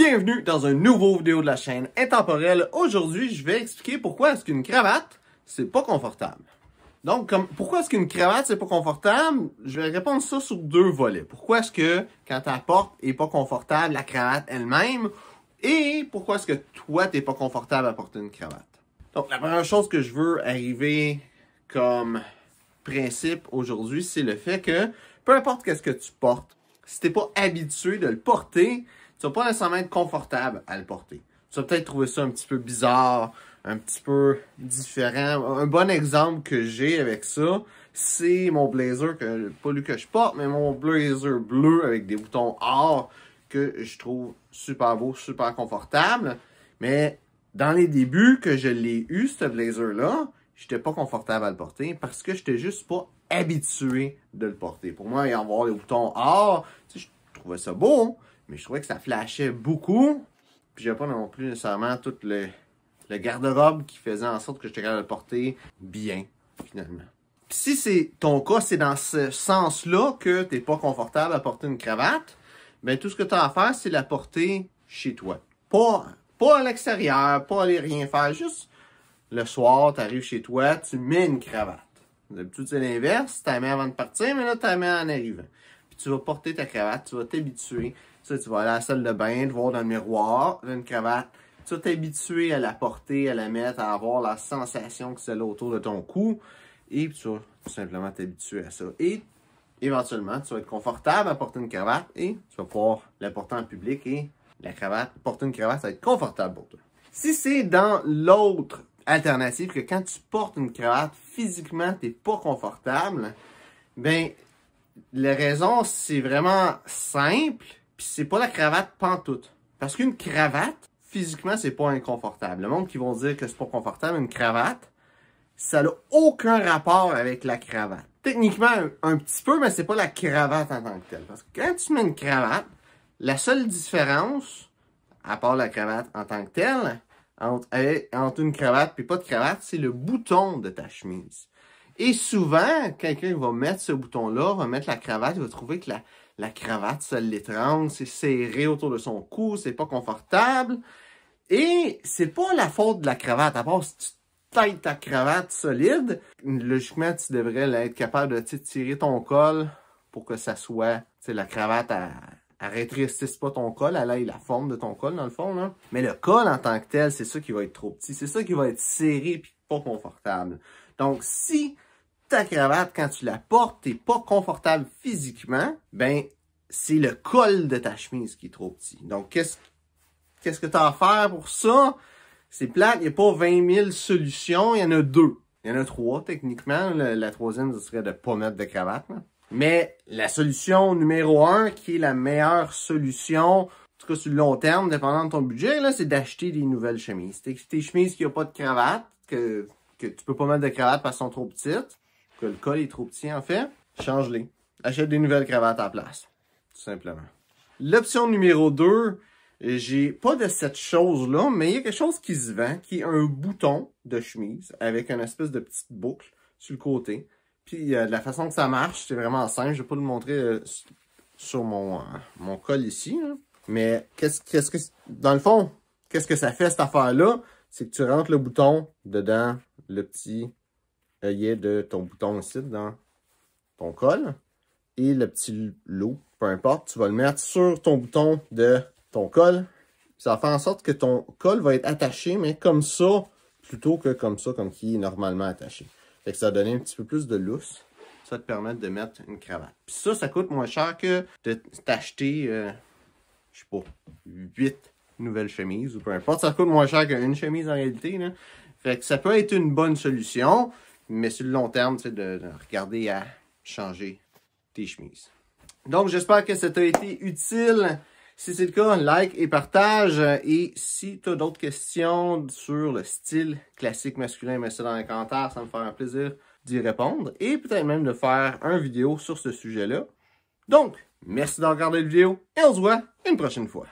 Bienvenue dans une nouvelle vidéo de la chaîne Intemporel. Aujourd'hui, je vais expliquer pourquoi est-ce qu'une cravate, c'est pas confortable. Donc, pourquoi est-ce qu'une cravate, c'est pas confortable? Je vais répondre ça sur deux volets. Pourquoi est-ce que, quand tu la portes, elle est pas confortable, la cravate elle-même? Et pourquoi est-ce que toi, t'es pas confortable à porter une cravate? Donc, la première chose que je veux arriver comme principe aujourd'hui, c'est le fait que, peu importe qu'est-ce que tu portes, si t'es pas habitué de le porter, tu vas pas nécessairement être confortable à le porter. Tu vas peut-être trouver ça un petit peu bizarre, un petit peu différent. Un bon exemple que j'ai avec ça, c'est mon blazer, pas lui que je porte, mais mon blazer bleu avec des boutons or que je trouve super beau, super confortable. Mais dans les débuts que je l'ai eu, ce blazer-là, j'étais pas confortable à le porter parce que j'étais juste pas habitué de le porter. Pour moi, y avoir les boutons or, tu sais, je trouvais ça beau, mais je trouvais que ça flashait beaucoup. Puis j'avais pas non plus nécessairement tout le garde-robe qui faisait en sorte que j'étais capable de le porter bien, finalement. Puis si c'est ton cas, c'est dans ce sens-là que t'es pas confortable à porter une cravate, ben tout ce que tu as à faire, c'est la porter chez toi. Pas à l'extérieur, pas aller rien faire, juste le soir, tu arrives chez toi, tu mets une cravate. D'habitude, c'est l'inverse, tu la mets avant de partir, mais là, tu la mets en arrivant. Puis tu vas porter ta cravate, tu vas t'habituer. Tu vas aller à la salle de bain, te voir dans le miroir, une cravate. Tu vas t'habituer à la porter, à la mettre, à avoir la sensation que c'est là autour de ton cou. Et puis tu vas tout simplement t'habituer à ça. Et éventuellement, tu vas être confortable à porter une cravate et tu vas pouvoir la porter en public et porter une cravate, ça va être confortable pour toi. Si c'est dans l'autre alternative que quand tu portes une cravate, physiquement, tu n'es pas confortable, ben, la raison, c'est vraiment simple, puis c'est pas la cravate pantoute. Parce qu'une cravate, physiquement, c'est pas inconfortable. Le monde qui vont dire que c'est pas confortable, une cravate, ça n'a aucun rapport avec la cravate. Techniquement, un petit peu, mais c'est pas la cravate en tant que telle. Parce que quand tu mets une cravate, la seule différence, à part la cravate en tant que telle, entre une cravate et pas de cravate, c'est le bouton de ta chemise. Et souvent, quelqu'un va mettre ce bouton-là, va mettre la cravate, il va trouver que la cravate, ça l'étrangle, c'est serré autour de son cou, c'est pas confortable. Et c'est pas la faute de la cravate, à part si tu tailles ta cravate solide, logiquement, tu devrais être capable de tirer ton col pour que ça soit, la cravate, elle rétrécisse pas ton col, elle aille la forme de ton col dans le fond, là. Mais le col en tant que tel, c'est ça qui va être trop petit, c'est ça qui va être serré et pas confortable. Donc, si ta cravate, quand tu la portes, t'es pas confortable physiquement, ben, c'est le col de ta chemise qui est trop petit. Donc, qu'est-ce que tu as à faire pour ça? C'est plate, il n'y a pas 20 000 solutions, il y en a deux. Il y en a trois, techniquement. La troisième, ce serait de ne pas mettre de cravate, là. Mais la solution numéro 1, qui est la meilleure solution, en tout cas sur le long terme, dépendant de ton budget, là, c'est d'acheter des nouvelles chemises. Tes chemises qui n'ont pas de cravate, que tu peux pas mettre de cravate parce qu'elles sont trop petites, que le col est trop petit en fait, change-les. Achète des nouvelles cravates à la place, tout simplement. L'option numéro 2, j'ai pas de cette chose-là, mais il y a quelque chose qui se vend, qui est un bouton de chemise avec une espèce de petite boucle sur le côté. Puis de la façon que ça marche, c'est vraiment simple. Je vais pas le montrer sur mon col ici, là. Mais dans le fond, qu'est-ce que ça fait cette affaire-là? C'est que tu rentres le bouton dedans le petit œillet de ton bouton ici, dans ton col. Et le petit lot, peu importe, tu vas le mettre sur ton bouton de ton col. Ça va faire en sorte que ton col va être attaché, mais comme ça, plutôt que comme ça, comme qui est normalement attaché. Fait que ça va donner un petit peu plus de lousse. Ça va te permettre de mettre une cravate. Puis ça coûte moins cher que de t'acheter, je sais pas, 8 nouvelles chemises ou peu importe. Ça coûte moins cher qu'une chemise en réalité, là. Fait que ça peut être une bonne solution, mais sur le long terme, c'est de regarder à changer tes chemises. Donc, j'espère que ça t'a été utile. Si c'est le cas, like et partage. Et si tu as d'autres questions sur le style classique masculin, mets ça dans les commentaires. Ça me fera un plaisir d'y répondre. Et peut-être même de faire une vidéo sur ce sujet-là. Donc, merci d'avoir regardé la vidéo et on se voit une prochaine fois.